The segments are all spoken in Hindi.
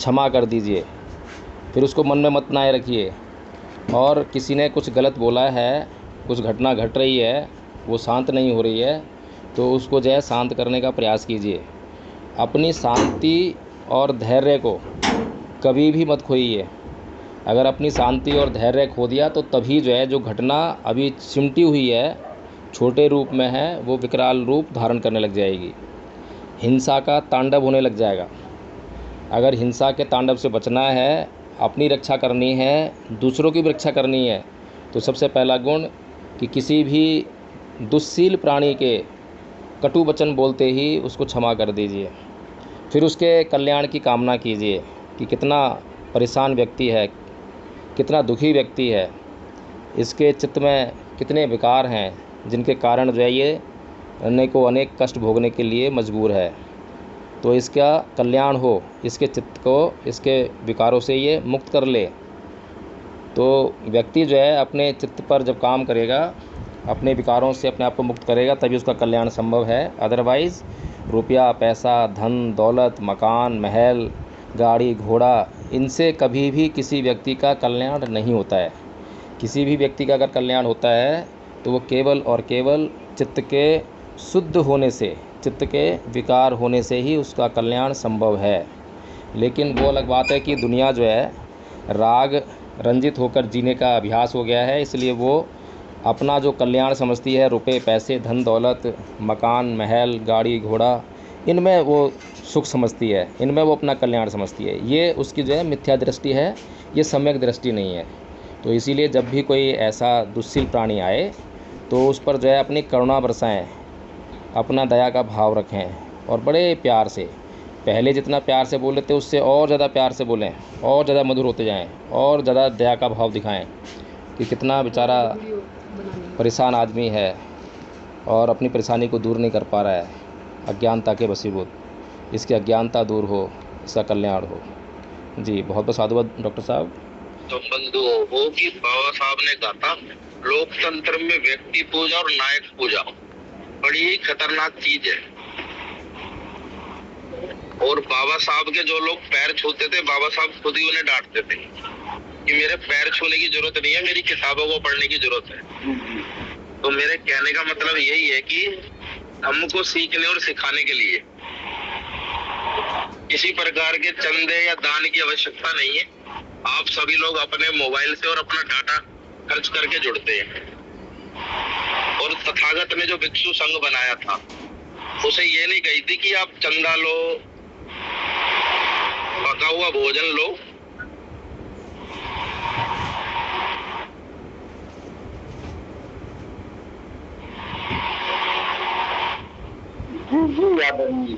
क्षमा कर दीजिए। फिर उसको मन में मत बनाए रखिए। और किसी ने कुछ गलत बोला है, कुछ घटना घट रही है, वो शांत नहीं हो रही है, तो उसको जो है शांत करने का प्रयास कीजिए। अपनी शांति और धैर्य को कभी भी मत खोइए। अगर अपनी शांति और धैर्य खो दिया तो तभी जो है जो घटना अभी सिमटी हुई है, छोटे रूप में है, वो विकराल रूप धारण करने लग जाएगी। हिंसा का तांडव होने लग जाएगा। अगर हिंसा के तांडव से बचना है, अपनी रक्षा करनी है, दूसरों की भी रक्षा करनी है, तो सबसे पहला गुण कि किसी भी दुश्शील प्राणी के कटु वचन बोलते ही उसको क्षमा कर दीजिए। फिर उसके कल्याण की कामना कीजिए कि कितना परेशान व्यक्ति है, कितना दुखी व्यक्ति है, इसके चित्त में कितने विकार हैं जिनके कारण जो है ये अनेक कष्ट भोगने के लिए मजबूर है। तो इसका कल्याण हो, इसके चित्त को इसके विकारों से ये मुक्त कर ले। तो व्यक्ति जो है अपने चित्त पर जब काम करेगा, अपने विकारों से अपने आप को मुक्त करेगा, तभी उसका कल्याण संभव है। अदरवाइज़ रुपया, पैसा, धन, दौलत, मकान, महल, गाड़ी, घोड़ा, इनसे कभी भी किसी व्यक्ति का कल्याण नहीं होता है। किसी भी व्यक्ति का अगर कल्याण होता है तो वो केवल और केवल चित्त के शुद्ध होने से, चित्त के विकार होने से ही उसका कल्याण संभव है। लेकिन वो अलग बात है कि दुनिया जो है राग रंजित होकर जीने का अभ्यास हो गया है, इसलिए वो अपना जो कल्याण समझती है, रुपए, पैसे, धन, दौलत, मकान, महल, गाड़ी, घोड़ा, इनमें वो सुख समझती है, इनमें वो अपना कल्याण समझती है। ये उसकी जो है मिथ्या दृष्टि है, ये सम्यक दृष्टि नहीं है। तो इसीलिए जब भी कोई ऐसा दुश्शील प्राणी आए तो उस पर जो है अपनी करुणा बरसाएं, अपना दया का भाव रखें और बड़े प्यार से, पहले जितना प्यार से बोले थे उससे और ज़्यादा प्यार से बोलें, और ज़्यादा मधुर होते जाएं, और ज़्यादा दया का भाव दिखाएं कि कितना बेचारा परेशान आदमी है और अपनी परेशानी को दूर नहीं कर पा रहा है, अज्ञानता के वशीभूत। इसकी अज्ञानता दूर हो, इसका कल्याण हो। जी बहुत बहुत साधुवाद डॉक्टर साहब। तो बंधु हो कि बाबा साहब ने कहा था लोकतंत्र में व्यक्ति पूजा और नायक पूजा बड़ी ही खतरनाक चीज है। और बाबा साहब के जो लोग पैर छूते थे, बाबा साहब खुद ही उन्हें डांटते थे कि मेरे पैर छूने की जरूरत नहीं है, मेरी किताबों को पढ़ने की जरूरत है। तो मेरे कहने का मतलब यही है कि हमको सीखने और सिखाने के लिए किसी प्रकार के चंदे या दान की आवश्यकता नहीं है। आप सभी लोग अपने मोबाइल से और अपना डाटा खर्च करके जुड़ते हैं। और तथागत ने जो भिक्षु संघ बनाया था, उसे ये नहीं कही थी कि आप चंदा लो, पका हुआ भोजन लो,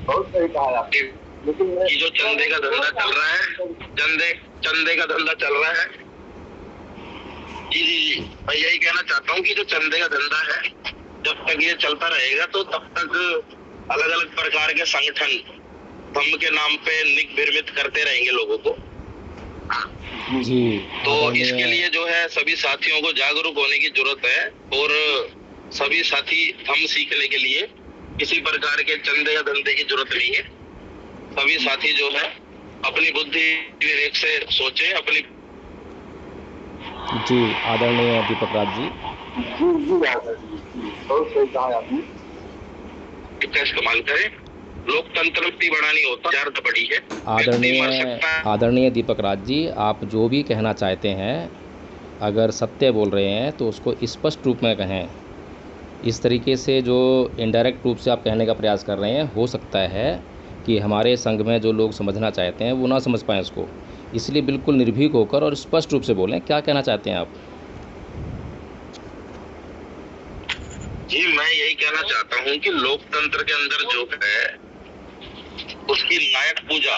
बहुत सही कहा आपने। लेकिन ये जो चंदे का धंधा चल रहा है, चंदे का धंधा चल रहा है, जी मैं यही कहना चाहता हूँ कि जो चंदे का धंधा है, जब तक ये चलता रहेगा तो तब तक अलग अलग प्रकार के संगठन धर्म के नाम पे निर्मित करते रहेंगे लोगों को। जी तो इसके लिए जो है सभी साथियों को जागरूक होने की जरूरत है। और सभी साथी धर्म सीखने के लिए किसी प्रकार के चंदे या धंधे की जरूरत नहीं है। सभी साथी जो है अपनी बुद्धि विवेक से सोचे, अपनी। जी आदरणीय दीपक राज जी। बहुत सही कहा आपने। इस्तेमाल करें, लोकतंत्र भी बड़ा नहीं होता, शर्त बड़ी है। आदरणीय दीपक राज जी, आप जो भी कहना चाहते हैं, अगर सत्य बोल रहे हैं तो उसको स्पष्ट रूप में कहें। इस तरीके से जो इनडायरेक्ट रूप से आप कहने का प्रयास कर रहे हैं, हो सकता है कि हमारे संघ में जो लोग समझना चाहते हैं वो ना समझ पाएँ उसको। इसलिए बिल्कुल निर्भीक होकर और स्पष्ट रूप से बोलें, क्या कहना चाहते हैं आप? जी मैं यही कहना चाहता हूँ कि लोकतंत्र के अंदर जो है उसकी नायक पूजा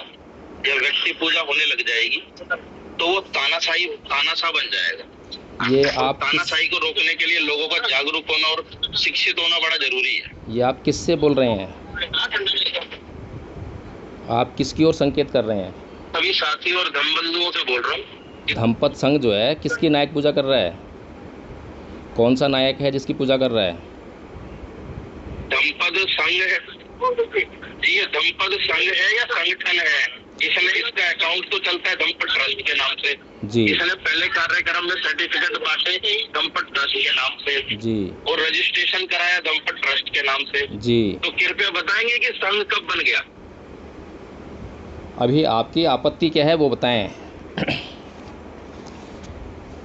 या व्यक्ति पूजा होने लग जाएगी तो वो तानाशाह बन जाएगा। ये तो आप तानाशाही को रोकने के लिए लोगों का जागरूक होना और शिक्षित होना बड़ा जरूरी है। ये आप किससे बोल रहे हैं? आप किसकी ओर संकेत कर रहे हैं? सभी साथी और धम्मबंधुओं से बोल रहा हूँ। धम्मपद संघ जो है किसकी नायक पूजा कर रहा है? कौन सा नायक है जिसकी पूजा कर रहा है? धम्मपद संघ है जी, धम्मपद संघ है या संगठन है? इसने, इसका अकाउंट तो चलता है दंपत ट्रस्ट के नाम से जी इसने पहले कार्यक्रम में सर्टिफिकेट बांटे दंपत ट्रस्ट के नाम से जी और रजिस्ट्रेशन कराया दंपत ट्रस्ट के नाम से। जी। तो कृपया बताएंगे कि संघ कब बन गया? अभी आपकी आपत्ति क्या है वो बताएं।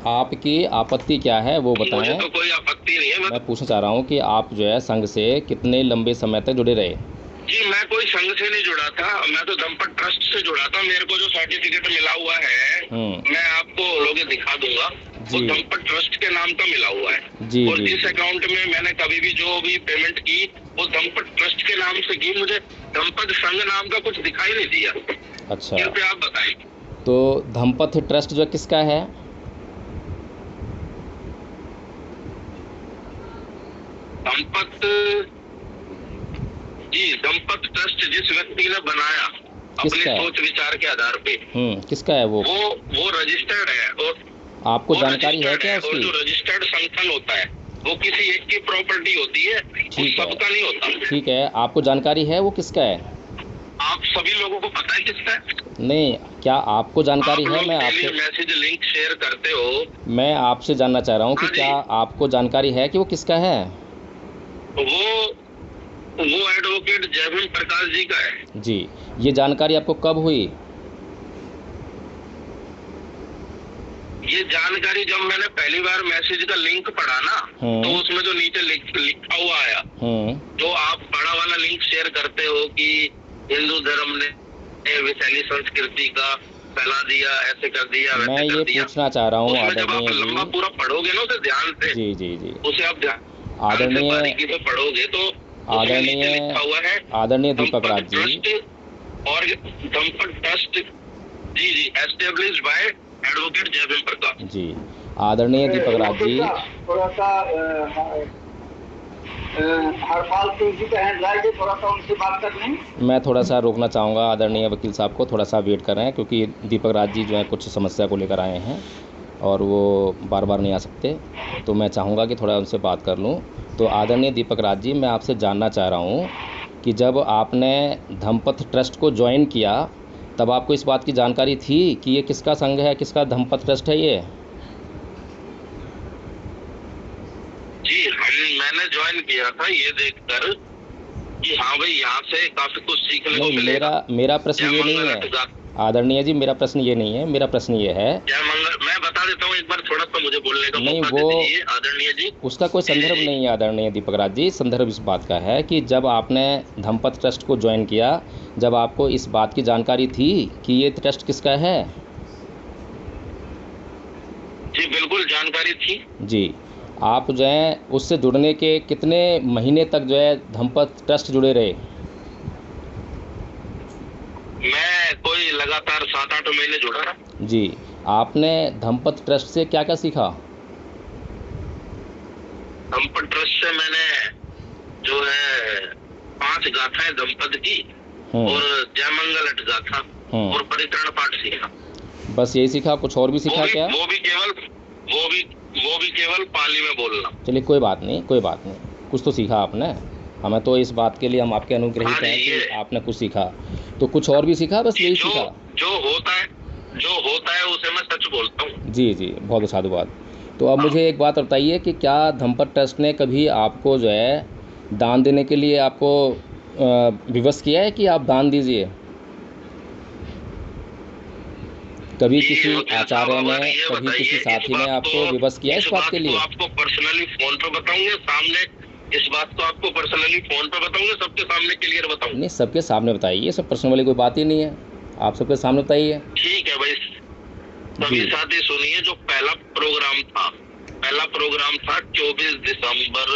आपकी आपत्ति क्या है वो मुझे बताएं। तो कोई आपत्ति नहीं है। मैं पूछना चाह रहा हूँ कि आप जो है संघ से कितने लंबे समय तक जुड़े रहे? जी मैं कोई संघ से नहीं जुड़ा था, मैं तो दंपत ट्रस्ट से जुड़ा था। मेरे को जो सर्टिफिकेट मिला हुआ है मैं आपको लोगे दिखा दूंगा, वो दंपत ट्रस्ट के नाम का मिला हुआ है। जी और जी जिस अकाउंट में मैंने कभी भी जो भी पेमेंट की वो दंपत ट्रस्ट के नाम से की, मुझे दंपत संघ नाम का कुछ दिखाई नहीं दिया। अच्छा, कृपया आप बताएं। तो दंपत ट्रस्ट जो किसका है? दंपत जी, दंपत ट्रस्ट जिस व्यक्ति ने बनाया अपने किसका है? सोच विचार के आधार पे, किसका है वो रजिस्टर्ड है। और आपको वो जानकारी है क्या और उसकी? जो रजिस्टर्ड संगठन होता है वो किसी एक की प्रॉपर्टी होती है, वो ठीक है। सबका नहीं होता। ठीक है, आपको जानकारी है वो किसका है? आप सभी लोगों को पता है किसका है? नहीं, क्या आपको जानकारी आप है? लोग मैं डेली आपसे मैसेज लिंक शेयर करते हो। मैं आपसे जानना चाह रहा हूँ कि हाँ जी। क्या आपको जानकारी है कि वो किसका है? वो एडवोकेट जयभीम प्रकाश जी का है। जी, ये जानकारी आपको कब हुई? ये जानकारी जब मैंने पहली बार मैसेज का लिंक पढ़ा ना, तो उसमें जो नीचे लिखा हुआ आया, जो आप बड़ा वाला लिंक शेयर करते हो कि हिंदू धर्म ने वैशाली संस्कृति का फैला दिया, ऐसे कर दिया, वैसे मैं कर ये दिया। पूछना चाह रहा हूँ उसमें जब आप आदरणीय लंबा जी। पूरा पढ़ोगे ना उसे ध्यान से, जी जी जी। उसे आप ध्यान से आदरणीय बारीकी से पढ़ोगे तो उसमें नीचे लिखा हुआ है आदरणीय दीपक राज जी ट्रस्ट और दंपत trust ji established by advocate Jaibhim Prakash ji. आदरणीय दीपक राज जी, थोड़ा सा हरपाल सिंह जी का हैंड लाइट है, थोड़ा सा उनसे बात कर लें। मैं थोड़ा सा रोकना चाहूँगा आदरणीय वकील साहब को, थोड़ा सा वेट कर रहे हैं क्योंकि दीपक राज जी जो है कुछ समस्या को लेकर आए हैं और वो बार बार नहीं आ सकते, तो मैं चाहूँगा कि थोड़ा उनसे बात कर लूँ। तो आदरणीय दीपक राज जी, मैं आपसे जानना चाह रहा हूँ कि जब आपने दंपत ट्रस्ट को ज्वाइन किया तब आपको इस बात की जानकारी थी कि ये किसका संघ है, किसका दंपत ट्रस्ट है ये? जी मैंने ज्वाइन किया था ये देखकर कि हाँ भाई यहाँ से काफी कुछ सीखने को नहीं, मिलेगा। मेरा प्रश्न ये नहीं है आदरणीय जी, मेरा प्रश्न ये नहीं है। मेरा प्रश्न ये है, मैं बता देता हूँ एक बार, थोड़ा सा मुझे बोलने का नहीं, मौका वो दीजिए आदरणीय जी। उसका कोई संदर्भ नहीं है आदरणीय दीपक राज जी। संदर्भ इस बात का है कि जब आपने दंपत ट्रस्ट को ज्वाइन किया, जब आपको इस बात की जानकारी थी कि ये ट्रस्ट किसका है? जी बिल्कुल जानकारी थी। जी, आप जो है उससे जुड़ने के कितने महीने तक जो है दंपत ट्रस्ट जुड़े रहे? मैं कोई लगातार 7-8 महीने जुड़ा रहा। जी, आपने दंपत ट्रस्ट से क्या क्या सीखा? दंपत ट्रस्ट से मैंने जो है 5 गाथाएं दंपत की और जयमंगल गाथा और परित्रण पाठ सीखा। बस यही सीखा? कुछ और भी सीखा क्या? वो भी केवल पाली में बोलना। चलिए कोई बात नहीं, कोई बात नहीं, कुछ तो सीखा आपने। हमें तो इस बात के लिए हम आपके अनुग्रहित हैं कि आपने कुछ सीखा। तो कुछ और भी सीखा? बस यही सीखा? जो होता है उसे मैं सच बोलता हूँ। जी जी, बहुत साधुवाद। तो अब मुझे एक बात बताइए कि क्या दंपत ट्रस्ट ने कभी आपको जो है दान देने के लिए आपको विवश किया है कि आप दान दीजिए? कभी किसी आचार्य ने, कभी किसी साथी ने आपको विवश किया इस बात के लिए? आपको पर्सनली फोन पे बताऊंगे सामने, इस बात को आपको पर्सनली फोन पे बताऊंगे, सबके सामने क्लियर बताऊंगा। नहीं, सबके सामने बताइए, सब पर्सनल वाली कोई बात ही नहीं है, आप सबके सामने बताइए। ठीक है भाई, सभी साथी सुनिए। जो पहला प्रोग्राम था 24 दिसंबर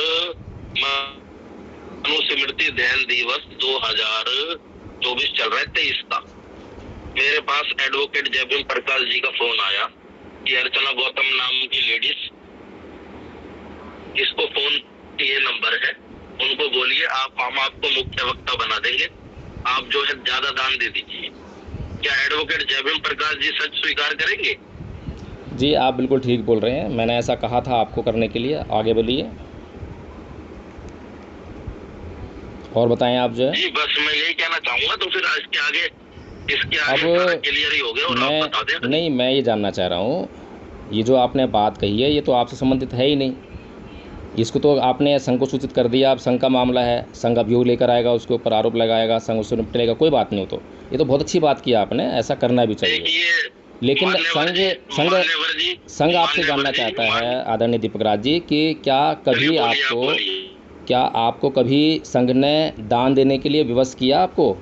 मनुस्मृति ध्यान दिवस 2024 चल रहा है 23 का। मेरे पास एडवोकेट जयभीम प्रकाश जी का फोन आया कि अर्चना गौतम नाम की लेडीज, इसको फोन ये नंबर है, उनको बोलिए हम आपको मुख्य वक्ता बना देंगे, आप जो है ज्यादा दान दे दीजिए। क्या एडवोकेट जयभीम प्रकाश जी सच स्वीकार करेंगे? जी, आप बिल्कुल ठीक बोल रहे हैं, मैंने ऐसा कहा था आपको करने के लिए। आगे बोलिए और बताएं आप जो है। जी बस मैं यही कहना चाहूंगा, तो फिर इसके आगे इसके आगे अब सारा क्लियर ही हो गया और आप बता दें। नहीं, मैं ये जानना चाह रहा हूँ, ये जो आपने बात कही है ये तो आपसे संबंधित है ही नहीं। इसको तो आपने संघ को सूचित कर दिया, अब संघ का मामला है, संघ अभियोग लेकर आएगा, उसके ऊपर आरोप लगाएगा, संघ उससे निपटेगा, कोई बात नहीं हो। तो ये तो बहुत अच्छी बात की आपने, ऐसा करना भी चाहिए। देखिए, लेकिन मान्यवर जी, संघ आपसे जानना चाहता है आदरणीय दीपक राज जी कि क्या कभी क्या आपको कभी संघ ने दान देने के लिए विवश किया आपको,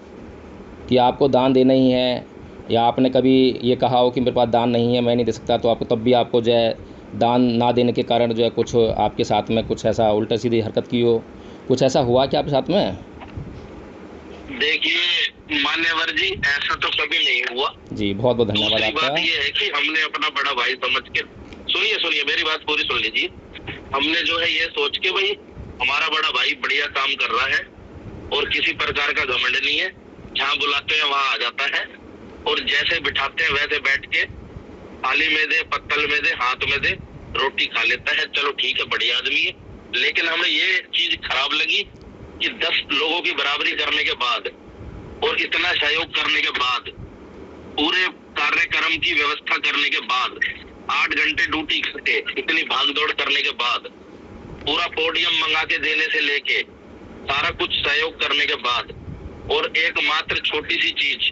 कि आपको दान देना ही है, या आपने कभी ये कहा हो कि मेरे पास दान नहीं है, मैं नहीं दे सकता, तो आपको तब भी आपको जो है दान ना देने के कारण जो है कुछ आपके साथ में कुछ ऐसा उल्टा सीधी हरकत की हो, कुछ ऐसा हुआ क्या आपके साथ में? देखिए मान्यवर जी, ऐसा तो कभी नहीं हुआ जी, बहुत बहुत धन्यवाद आपका। बात ये है कि हमने अपना बड़ा भाई समझ के, सुनिए मेरी बात पूरी सुन लीजिए। हमने जो है ये सोच के, भाई हमारा बड़ा भाई बढ़िया काम कर रहा है और किसी प्रकार का घमंड नहीं है, जहाँ बुलाते हैं वहाँ आ जाता है, और जैसे बिठाते हैं वैसे बैठ के थाली में दे, पत्तल में दे, हाथ में दे, रोटी खा लेता है। चलो ठीक है, बढ़िया आदमी है। लेकिन हमें ये चीज खराब लगी कि 10 लोगों की बराबरी करने के बाद और इतना सहयोग करने के बाद, पूरे कार्यक्रम की व्यवस्था करने के बाद, 8 घंटे ड्यूटी करके इतनी भागदौड़ करने के बाद, पूरा पोडियम मंगा के देने से लेके सारा कुछ सहयोग करने के बाद, और एकमात्र छोटी सी चीज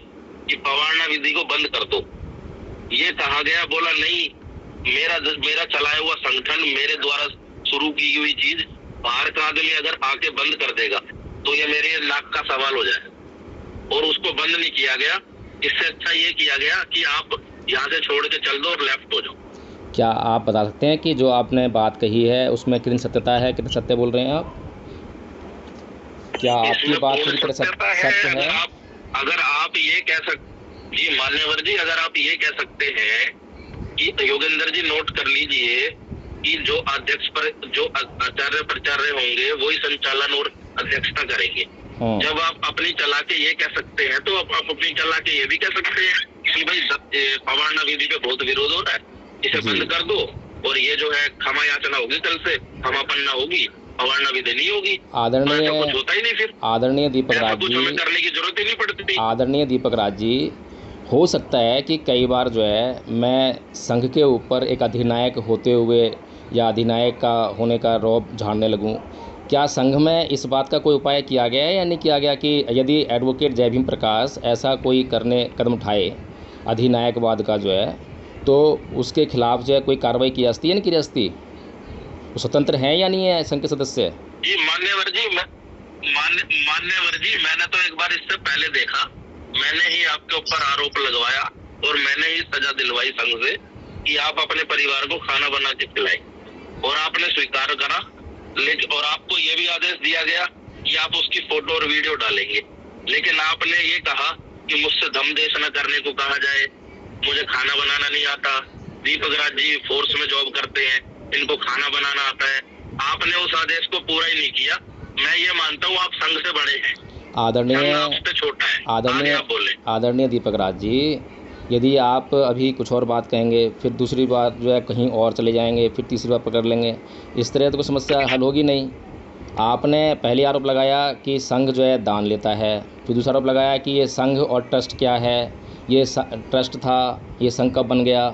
कि पवारना विधि को बंद कर दो, ये कहा गया। बोला नहीं, मेरा चलाया हुआ संगठन, मेरे द्वारा शुरू की हुई चीज बाहर का आदमी अगर आके बंद कर देगा तो ये मेरे लाख का सवाल हो जाए, और उसको बंद नहीं किया गया। इससे अच्छा ये किया गया कि आप यहाँ से छोड़ के चल दो और लेफ्ट हो जाओ। क्या आप बता सकते हैं कि जो आपने बात कही है उसमें कितनी सत्यता है, कितने सत्य बोल रहे हैं आप? क्या आपकी बात पूरी तरह सत्य है? अगर आप ये कह सकते जी मान्यवर जी, अगर आप ये कह सकते हैं कि योगेंद्र जी नोट कर लीजिए कि जो अध्यक्ष पर जो आचार्य प्रचार्य होंगे वही संचालन और अध्यक्षता करेंगे। जब आप अपनी चला के ये कह सकते हैं तो आप अपनी चला के ये भी कह सकते हैं कि भाई पवारना विधि पे बहुत विरोध हो रहा है, इसे बंद कर दो, और ये जो है क्षमा याचना होगी, कल से क्षमापन्ना होगी, पवारना विधि नहीं होगी। आदरणीय कुछ होता ही नहीं, फिर आदरणीय दीपक राज जी, करने की जरूरत ही नहीं पड़ती। आदरणीय दीपक राज जी, हो सकता है कि कई बार जो है मैं संघ के ऊपर एक अधिनायक होते हुए या अधिनायक का होने का रौब झाड़ने लगूं। क्या संघ में इस बात का कोई उपाय किया गया है या नहीं किया गया कि यदि एडवोकेट जय भीम प्रकाश ऐसा कोई कदम उठाए अधिनायकवाद का जो है, तो उसके खिलाफ जो है कोई कार्रवाई की जाती है या नहीं की जाती? वो स्वतंत्र है या नहीं है संघ के सदस्य? जी मान्यवर जी, मान्यवर जी, मैंने तो एक बार इससे पहले देखा, मैंने ही आपके ऊपर आरोप लगवाया और मैंने ही सजा दिलवाई संघ से कि आप अपने परिवार को खाना बना के खिलाएं, और आपने स्वीकार करा। लेकिन और आपको ये भी आदेश दिया गया कि आप उसकी फोटो और वीडियो डालेंगे, लेकिन आपने ये कहा कि मुझसे धम देश न करने को कहा जाए, मुझे खाना बनाना नहीं आता। दीपक राज जी फोर्स में जॉब करते हैं, इनको खाना बनाना आता है। आपने उस आदेश को पूरा ही नहीं किया। मैं ये मानता हूँ आप संघ से बड़े हैं, छोटा है। आदरणीय दीपक राज जी, यदि आप अभी कुछ और बात कहेंगे, फिर दूसरी बात जो है कहीं और चले जाएंगे, फिर तीसरी बात पकड़ लेंगे, इस तरह तो कोई समस्या हल होगी नहीं। आपने पहले आरोप लगाया कि संघ जो है दान लेता है, फिर दूसरा आरोप लगाया कि ये संघ और ट्रस्ट क्या है, ये ट्रस्ट था, ये संघ कब बन गया।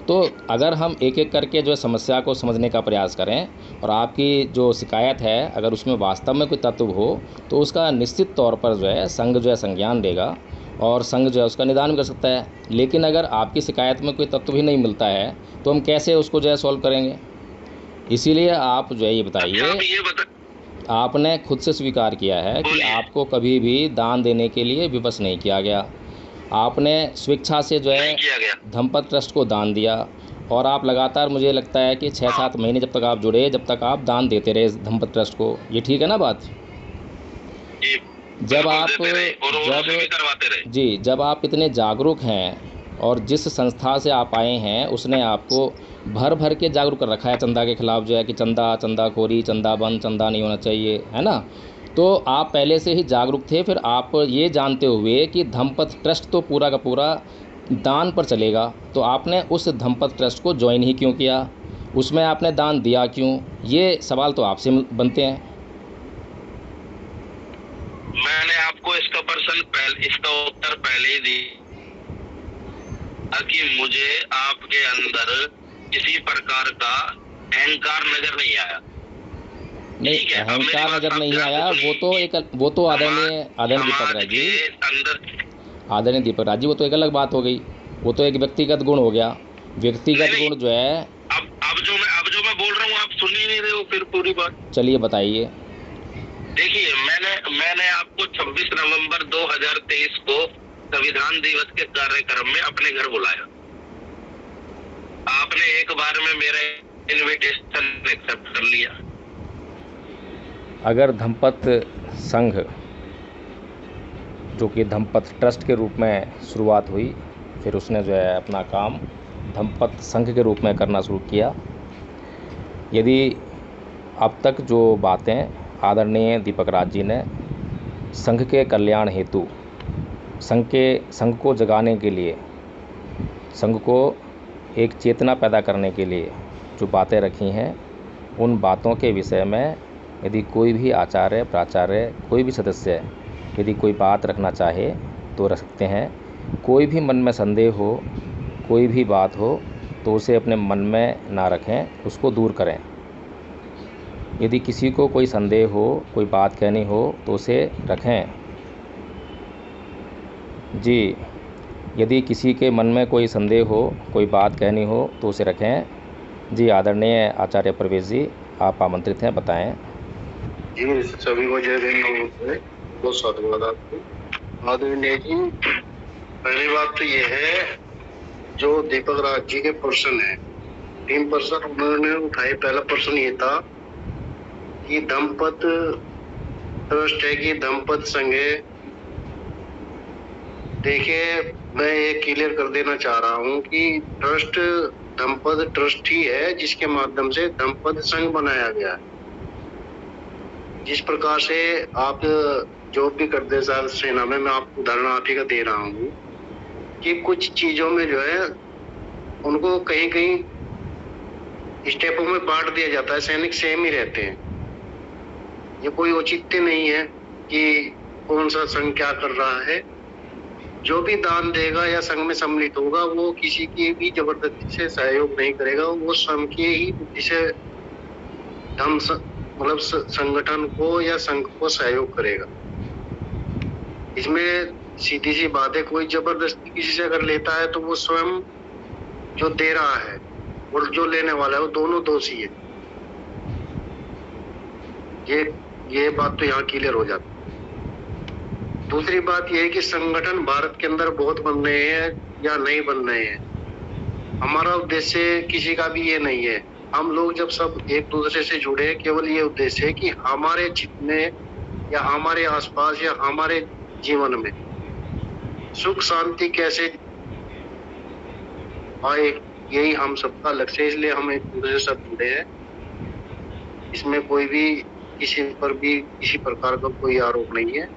तो अगर हम एक एक करके जो है समस्या को समझने का प्रयास करें और आपकी जो शिकायत है अगर उसमें वास्तव में कोई तत्व हो तो उसका निश्चित तौर पर जो है संघ जो है संज्ञान देगा और संघ जो है उसका निदान भी कर सकता है। लेकिन अगर आपकी शिकायत में कोई तत्व भी नहीं मिलता है तो हम कैसे उसको जो है सॉल्व करेंगे? इसीलिए आप जो है ये बताइए, आपने खुद से स्वीकार किया है कि आपको कभी भी दान देने के लिए विवश नहीं किया गया। आपने स्वेच्छा से जो है धम्पत ट्रस्ट को दान दिया और आप लगातार, मुझे लगता है कि 6-7 महीने जब तक आप जुड़े, जब तक आप दान देते रहे धम्पत ट्रस्ट को। ये ठीक है ना बात? जब आप इतने जागरूक हैं और जिस संस्था से आप आए हैं उसने आपको भर भर के जागरूक कर रखा है चंदा के खिलाफ, जो है कि चंदाखोरी, चंदा बंद, चंदा नहीं होना चाहिए, है ना? तो आप पहले से ही जागरूक थे। फिर आप ये जानते हुए कि धम्पत ट्रस्ट तो पूरा का पूरा दान पर चलेगा, तो आपने उस धम्पत ट्रस्ट को ज्वाइन ही क्यों किया? उसमें आपने दान दिया क्यों? ये सवाल तो आपसे बनते हैं। मैंने आपको इसका उत्तर पहले ही कि मुझे आपके अंदर किसी प्रकार का अहंकार नजर नहीं आया। नहीं, ठीक है, अब मेरी अहंकार बात नजर आप नहीं ध्यान से आया। सुनिए। वो तो आदरणीय दीपक समाज राज के जी, अंदर आदरणीय दीपक राज जी, वो तो एक अलग बात हो गई। वो तो एक व्यक्तिगत गुण हो गया। व्यक्तिगत नहीं, गुण जो है, अब जो मैं बोल रहा हूँ आप सुन ही नहीं रहे हो फिर पूरी बात। चलिए बताइए। देखिए, मैंने आपको 26 नवंबर 2023 को संविधान दिवस के कार्यक्रम में अपने घर बुलाया। आपने एक बार में मेरा इनविटेशन एक्सेप्ट कर लिया। अगर धम्पत संघ, जो कि धम्पत ट्रस्ट के रूप में शुरुआत हुई, फिर उसने जो है अपना काम धम्पत संघ के रूप में करना शुरू किया। यदि अब तक जो बातें आदरणीय दीपक राज जी ने संघ के कल्याण हेतु, संघ को जगाने के लिए, संघ को एक चेतना पैदा करने के लिए जो बातें रखी हैं, उन बातों के विषय में यदि कोई भी आचार्य, प्राचार्य, कोई भी सदस्य यदि कोई बात रखना चाहे तो रख सकते हैं। कोई भी मन में संदेह हो, कोई भी बात हो, तो उसे अपने मन में ना रखें, उसको दूर करें। यदि किसी को कोई संदेह हो, कोई बात कहनी हो, तो उसे रखें। जी, यदि किसी के मन में कोई संदेह हो, कोई बात कहनी हो, तो उसे रखें। जी, आदरणीय आचार्य प्रवेश जी, आप आमंत्रित हैं, बताएं। जी, सभी को जय हिंद, बहुत साधुवाद आपको। आदरणीय जी, पहली बात तो ये है, जो दीपक राज जी के प्रश्न है, 3 प्रश्न उन्होंने उठाए। पहला प्रश्न ये था कि धम्पत ट्रस्ट है कि धम्पत संघ है। देखिए, मैं ये क्लियर कर देना चाह रहा हूँ कि ट्रस्ट धम्पत ट्रस्ट ही है, जिसके माध्यम से धम्पत संघ बनाया गया है। जिस प्रकार से आप जॉब भी करते हैं सेना में, मैं आपको उदाहरण आप ही का दे रहा हूँ कि कुछ चीजों में जो है उनको कहीं कहीं स्टेपों में बांट दिया जाता है, सैनिक सेम ही रहते हैं। ये कोई औचित्य नहीं है कि कौन सा संघ क्या कर रहा है। जो भी दान देगा या संघ में सम्मिलित होगा, वो किसी की भी जबरदस्ती से सहयोग नहीं करेगा, वो संघ के ही बुद्धि से मतलब संगठन को या संघ को सहयोग करेगा। इसमें सीधी सी बात है, कोई जबरदस्ती किसी से अगर लेता है तो वो स्वयं जो दे रहा है और जो लेने वाला है, वो दोनों दोषी है। ये बात तो यहाँ क्लियर हो जाती है। दूसरी बात ये है कि संगठन भारत के अंदर बहुत बन रहे हैं या नहीं बन रहे हैं, हमारा उद्देश्य किसी का भी ये नहीं है। हम लोग जब सब एक दूसरे से जुड़े, केवल ये उद्देश्य है कि हमारे जितने या हमारे आसपास या हमारे जीवन में सुख शांति कैसे आए, यही हम सबका लक्ष्य है। इसलिए हम एक दूसरे से सब जुड़े हैं। इसमें कोई भी किसी पर भी किसी प्रकार का कोई आरोप नहीं है।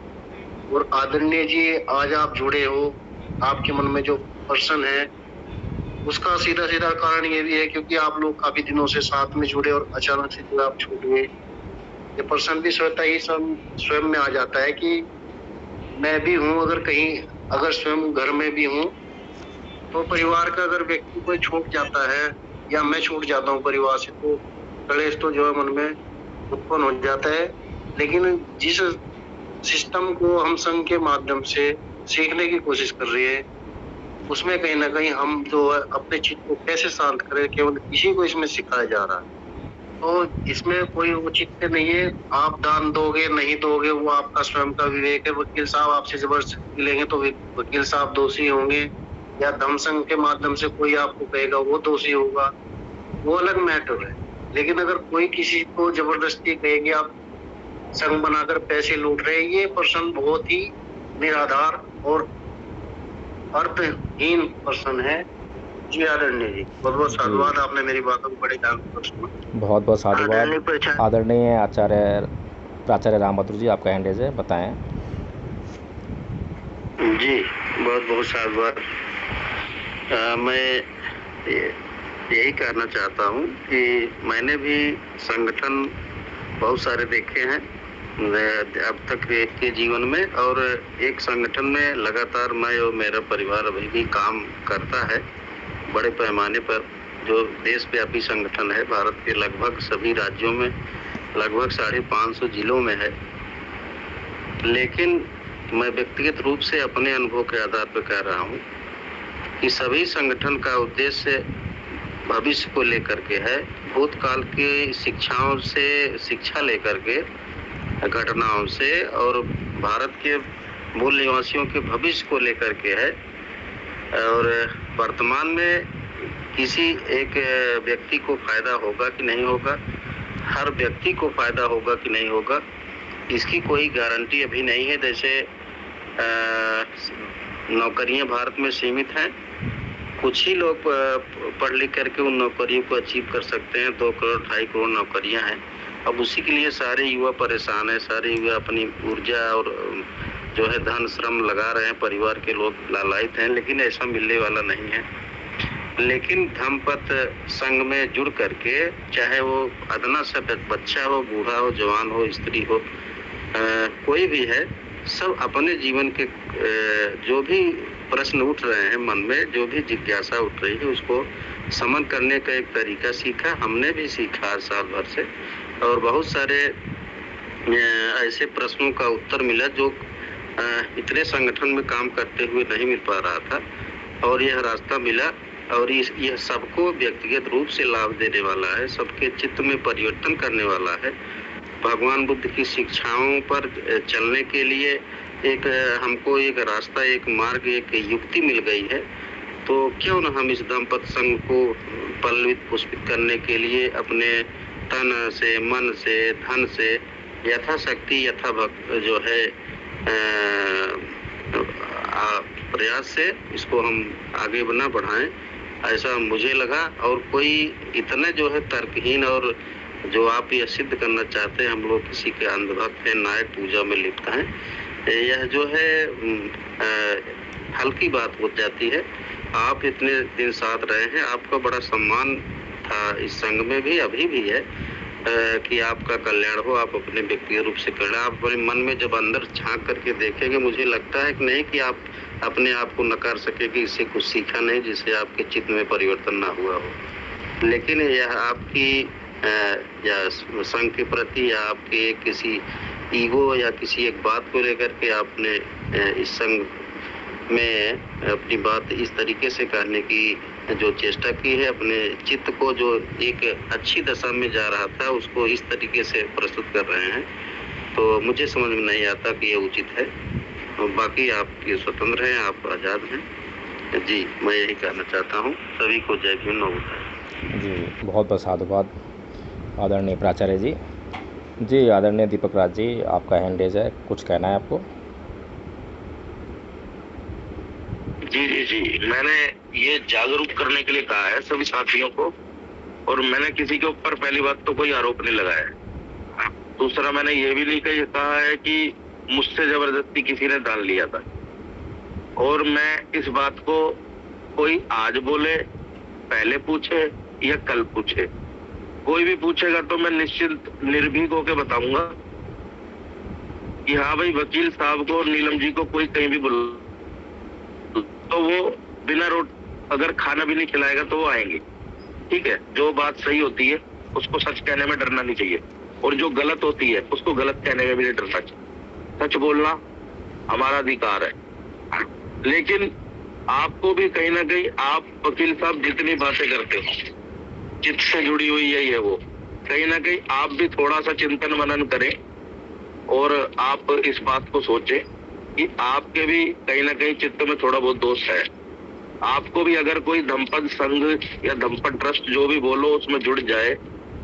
और आदरणीय जी, आज आप जुड़े हो, आपके मन में जो प्रश्न है उसका सीधा सीधा कारण ये भी है क्योंकि आप लोग काफी दिनों से साथ में जुड़े और अचानक से जो आप छूट गए। ये प्रश्न भी स्वयं में आ जाता है कि मैं भी हूँ, अगर स्वयं घर में भी हूँ, तो परिवार का अगर व्यक्ति कोई छूट जाता है या मैं छूट जाता हूँ परिवार से, तो कलेश तो जो है मन में उत्पन्न हो जाता है। लेकिन जिस सिस्टम को हम संघ के माध्यम से सीखने की कोशिश कर रहे हैं, उसमें कहीं ना कहीं हम जो है अपने चित्त को कैसे शांत करें, केवल इसी को इसमें सिखाया जा रहा है। तो इसमें कोई औचित्य नहीं है। आप दान दोगे नहीं दोगे वो आपका स्वयं का विवेक है। वकील साहब आपसे जबरदस्ती लेंगे तो वकील साहब दोषी होंगे, या धम्म संघ के माध्यम से कोई आपको कहेगा वो दोषी होगा, वो अलग मैटर है। लेकिन अगर कोई किसी को जबरदस्ती कहेगी आप संघ बनाकर पैसे लूट रहे, ये प्रश्न बहुत ही निराधार और अर्थहीन प्रश्न है। जी आदरणीय जी, बहुत बहुत साधुवाद, आपने मेरी बातों को बड़े ध्यान से सुना। बहुत बहुत साधुवाद। आदरणीय प्राचार्य रामभद्र जी, आपका हैंडेज है, बताएं। जी, बहुत बहुत साधुवाद। मैं यही कहना चाहता हूँ कि मैंने भी संगठन बहुत सारे देखे हैं अब तक के जीवन में, और एक संगठन में लगातार मैं और मेरा परिवार अभी भी काम करता है बड़े पैमाने पर, जो देशव्यापी संगठन है, भारत के लगभग सभी राज्यों में, लगभग 550 जिलों में है। लेकिन मैं व्यक्तिगत रूप से अपने अनुभव के आधार पर कह रहा हूँ कि सभी संगठन का उद्देश्य भविष्य को लेकर के है, भूतकाल की शिक्षाओं से शिक्षा लेकर के, घटनाओं से, और भारत के मूल निवासियों के भविष्य को लेकर के है। और वर्तमान में किसी एक व्यक्ति को फायदा होगा कि नहीं होगा, हर व्यक्ति को फायदा होगा कि नहीं होगा, इसकी कोई गारंटी अभी नहीं है। जैसे नौकरियां भारत में सीमित हैं, कुछ ही लोग पढ़ लिख करके उन नौकरियों को अचीव कर सकते हैं। 2 करोड़ 2.5 करोड़ नौकरियां हैं। अब उसी के लिए सारे युवा परेशान है, सारे युवा अपनी ऊर्जा और जो है धन श्रम लगा रहे हैं, परिवार के लोग लालायित हैं, लेकिन ऐसा मिलने वाला नहीं है। लेकिन धम्मपथ संघ में जुड़ करके, चाहे वो अदना सा बच्चा हो, बूढ़ा हो, जवान हो, स्त्री हो, कोई भी है, सब अपने जीवन के जो भी प्रश्न उठ रहे हैं मन में, जो भी जिज्ञासा उठ रही है, उसको समन करने का एक तरीका सीखा। हमने भी सीखा साल भर से, और बहुत सारे ऐसे प्रश्नों का उत्तर मिला जो इतने संगठन में काम करते हुए नहीं मिल पा रहा था, और यह रास्ता मिला। और यह सबको व्यक्तिगत रूप से लाभ देने वाला है, सबके चित्त में परिवर्तन करने वाला है। भगवान बुद्ध की शिक्षाओं पर चलने के लिए एक हमको एक रास्ता, एक मार्ग, एक युक्ति मिल गई है। तो क्यों न हम इस धम्मपथ संघ को पल्लवित पुष्पित करने के लिए अपने तन से, मन से, धन से, यथाशक्ति यथाभक्त जो है प्रयास से इसको हम आगे बढ़ाएं, ऐसा मुझे लगा। और कोई इतना जो है तर्कहीन, और जो आप ये सिद्ध करना चाहते हैं हम लोग किसी के अंधभक्त हैं, नायक पूजा में लिप्त हैं, यह जो है हल्की बात हो जाती है। आप इतने दिन साथ रहे हैं, आपका बड़ा सम्मान था इस संघ में भी, अभी भी है, कि आपका कल्याण हो, आप अपने व्यक्तिगत रूप से कल्याण। आप अपने मन में जब अंदर झांक करके देखेंगे, मुझे लगता है कि नहीं कि आप अपने आप को नकार सके कि इससे कुछ सीखा नहीं, जिससे आपके चित्त में परिवर्तन ना हुआ हो। लेकिन यह आपकी या संघ के प्रति, या आपके किसी ईगो या किसी एक बात को लेकर के आपने इस संघ में अपनी बात इस तरीके से कहने की जो चेष्टा की है, अपने चित्त को जो एक अच्छी दशा में जा रहा था उसको इस तरीके से प्रस्तुत कर रहे हैं, तो मुझे समझ में नहीं आता कि ये उचित है। बाकी आप स्वतंत्र हैं, आप आज़ाद हैं। जी, मैं यही कहना चाहता हूँ। सभी को जय भीम, नमस्कार। जी, बहुत बहुत साधुवाद आदरणीय प्राचार्य जी। जी, आदरणीय दीपक राज जी, आपका हैंड रेज है, कुछ कहना है आपको? जी, मैंने ये जागरूक करने के लिए कहा है सभी साथियों को, और मैंने किसी के ऊपर पहली बात तो कोई आरोप नहीं लगाया। दूसरा, मैंने ये भी नहीं कहा है कि मुझसे जबरदस्ती किसी ने दान लिया था, और मैं इस बात को कोई आज बोले, पहले पूछे या कल पूछे, कोई भी पूछेगा तो मैं निश्चित निर्भीक होकर बताऊंगा कि हाँ भाई, वकील साहब को, नीलम जी को कोई कहीं भी बोल तो वो बिना अगर खाना भी नहीं खिलाएगा तो वो आएंगे। ठीक है, जो बात सही होती है उसको सच कहने में डरना नहीं चाहिए, और जो गलत होती है उसको गलत कहने में भी नहीं डरना चाहिए। सच बोलना हमारा अधिकार है। लेकिन आपको भी कहीं ना कहीं, आप वकील साहब जितनी बातें करते हो, चित्त से जुड़ी हुई यही है, वो कहीं ना कहीं आप भी थोड़ा सा चिंतन मनन करें, और आप इस बात को सोचें कि आपके भी कहीं ना कहीं चित्त में थोड़ा बहुत दोष है। आपको भी अगर कोई धम्मपथ संघ या धम्मपथ ट्रस्ट जो भी बोलो उसमें जुड़ जाए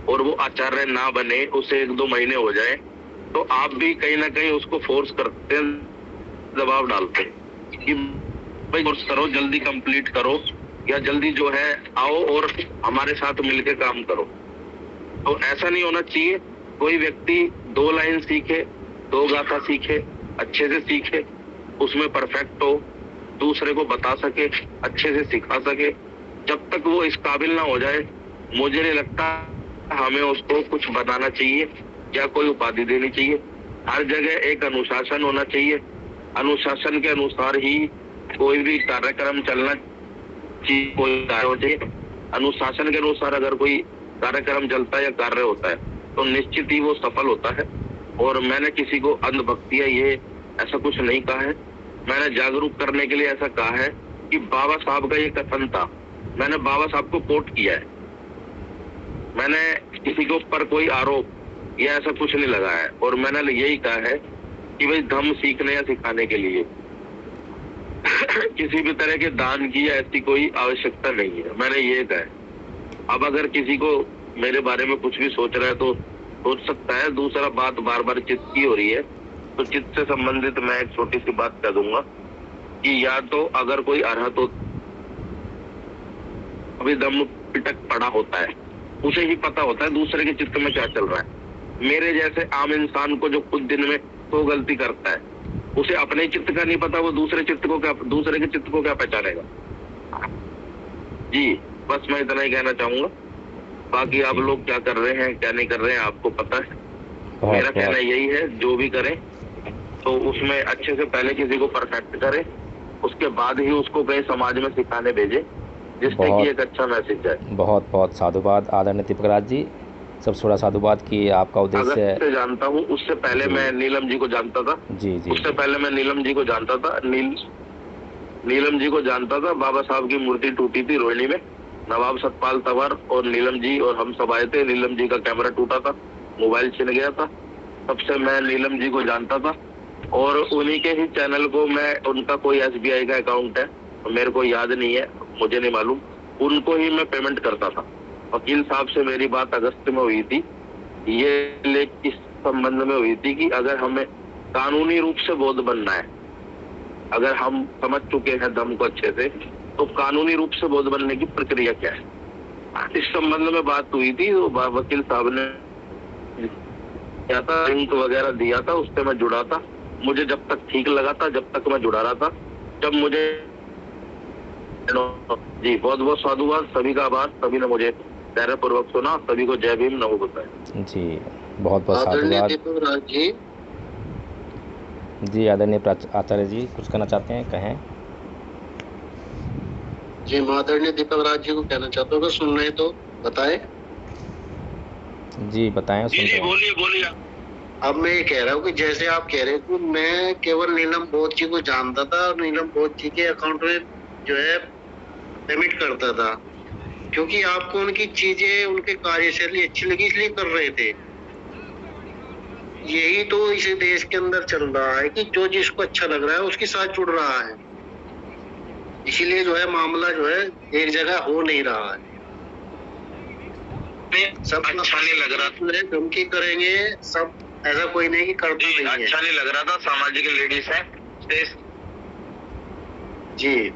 और वो आचार्य ना बने, उसे 1-2 महीने हो जाए, तो आप भी कहीं ना कहीं उसको फोर्स करते हैं, दबाव डालते हैं कि भाई कोर्स करो, जल्दी कंप्लीट करो, या जल्दी जो है आओ और हमारे साथ मिलकर काम करो। तो ऐसा नहीं होना चाहिए। कोई व्यक्ति 2 लाइन सीखे, 2 गाथा सीखे, अच्छे से सीखे, उसमें परफेक्ट हो, दूसरे को बता सके, अच्छे से सिखा सके, जब तक वो इस काबिल ना हो जाए, मुझे नहीं लगता हमें उसको कुछ बताना चाहिए या कोई उपाधि देनी चाहिए। हर जगह एक अनुशासन होना चाहिए, अनुशासन के अनुसार ही कोई भी कार्यक्रम चलना चाहिए, कोई कार्य हो चाहिए। अनुशासन के अनुसार अगर कोई कार्यक्रम चलता है या कार्य होता है तो निश्चित ही वो सफल होता है। और मैंने किसी को अंधभक्ति है ये ऐसा कुछ नहीं कहा है, मैंने जागरूक करने के लिए ऐसा कहा है कि बाबा साहब का ये कथन था, मैंने बाबा साहब को कोट किया है, मैंने किसी के ऊपर कोई आरोप या ऐसा कुछ नहीं लगाया है। और मैंने यही कहा है कि भाई धर्म सीखने या सिखाने के लिए किसी भी तरह के दान की ऐसी कोई आवश्यकता नहीं है, मैंने ये कहा है। अब अगर किसी को मेरे बारे में कुछ भी सोच रहा है तो सोच सकता है। दूसरा बात बार बार चित्त की हो रही है, तो चित्त से संबंधित मैं एक छोटी सी बात कह दूंगा कि या तो अगर कोई अरहत हो अभी दम पिटक पड़ा होता है, उसे ही पता होता है दूसरे के चित्त में क्या चल रहा है। मेरे जैसे आम इंसान को जो खुद दिन में तो गलती करता है, उसे अपने चित्त का नहीं पता, वो दूसरे के चित्त को क्या पहचानेगा। जी बस मैं इतना ही कहना चाहूंगा, बाकी आप लोग क्या कर रहे हैं क्या नहीं कर रहे हैं आपको पता है। मेरा कहना यही है, जो भी करें तो उसमें अच्छे से पहले किसी को परफेक्ट करें, उसके बाद ही उसको कहीं समाज में सिखाने भेजे, जिससे कि एक अच्छा मैसेज जाए। बहुत बहुत साधुवाद आदरणीय दीपक राज जी, सबसे बड़ा साधुवाद कि आपका उद्देश्य है। जानता हूँ, उससे पहले मैं नीलम जी को जानता था। जी जी, उससे पहले मैं नीलम जी को जानता था, नीलम जी को जानता था। बाबा साहब की मूर्ति टूटी थी रोहिणी में, नवाब सतपाल तंवर और नीलम जी और हम सब आए थे। नीलम जी का कैमरा टूटा था, मोबाइल छिन गया था, तब से मैं नीलम जी को जानता था। और उन्हीं के ही चैनल को मैं, उनका कोई SBI का अकाउंट है, मेरे को याद नहीं है, मुझे नहीं मालूम, उनको ही मैं पेमेंट करता था। वकील साहब से मेरी बात अगस्त में हुई थी, ये इस संबंध में हुई थी कि अगर हमें कानूनी रूप से बौद्ध बनना है, अगर हम समझ चुके हैं धम्म को अच्छे से, तो कानूनी रूप से बौद्ध बनने की प्रक्रिया क्या है, इस संबंध में बात हुई थी। तो वकील साहब ने क्या था, लिंक वगैरह दिया था, उससे मैं जुड़ा था। मुझे जब तक ठीक लगा था, जब तक मैं जुड़ा रहा था, जब मुझे जी बहुत बहुत साधुवाद, सभी का आभार, सभी ने मुझे धैर्य पूर्वक सुना, सभी को जय भीम, नमो बुद्धाय। जी बहुत बहुत साधुवाद जी। आदरणीय आचार्य जी कुछ कहना चाहते हैं, कहें। जी मैं आदरणीय दीपक राज जी को कहना चाहता हूँ, अगर सुन रहे तो बताएं। जी बताएं, सुन रहे हैं। बोलिए। अब मैं ये कह रहा हूँ कि जैसे आप कह रहे थे, मैं केवल नीलम बोध जी को जानता था और नीलम बोध जी के अकाउंट में जो है पेमेंट करता था, क्योंकि आपको उनकी चीजें, उनके कार्यशैली अच्छी लगी इसलिए कर रहे थे। यही तो इस देश के अंदर चल रहा है कि जो जिसको अच्छा लग रहा है उसके साथ जुड़ रहा है, इसीलिए जो है मामला जो है एक जगह हो नहीं रहा है। सब अच्छा नहीं लग रहा था, धमकी करेंगे सब, ऐसा कोई नहीं कि करता नहीं है। अच्छा नहीं लग रहा था, सामाजिक लेडीज है जी।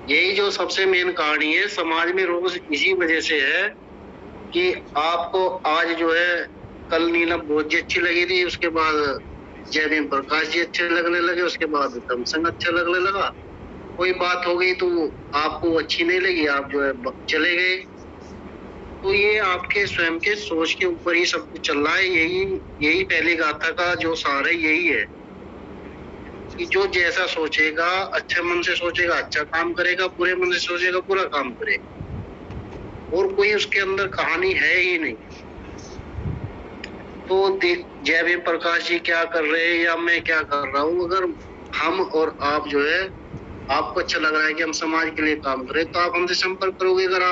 यही जो सबसे मेन कहानी है समाज में रोज इसी वजह से है कि आपको आज जो है, कल नीलम बोध जी अच्छी लगी थी, उसके बाद जय भीम प्रकाश जी अच्छे लगने लगे, उसके बाद धम्म संघ अच्छा लगने लगा। कोई बात हो गई तो आपको अच्छी नहीं लगी, आप जो है चले गए। तो ये आपके स्वयं के सोच के ऊपर ही सब कुछ चल रहा है। यही पहली गाथा का जो सार है, यही है कि जो जैसा सोचेगा, अच्छे मन से सोचेगा अच्छा काम करेगा, बुरे मन से सोचेगा बुरा काम करेगा, और कोई उसके अंदर कहानी है ही नहीं। तो जय भीम प्रकाश जी क्या कर रहे हैं या मैं क्या कर रहा हूँ, अगर हम और आप जो है, आपको अच्छा लग रहा है कि हम समाज के लिए काम करें तो आप हमसे संपर्क करोगे। अगर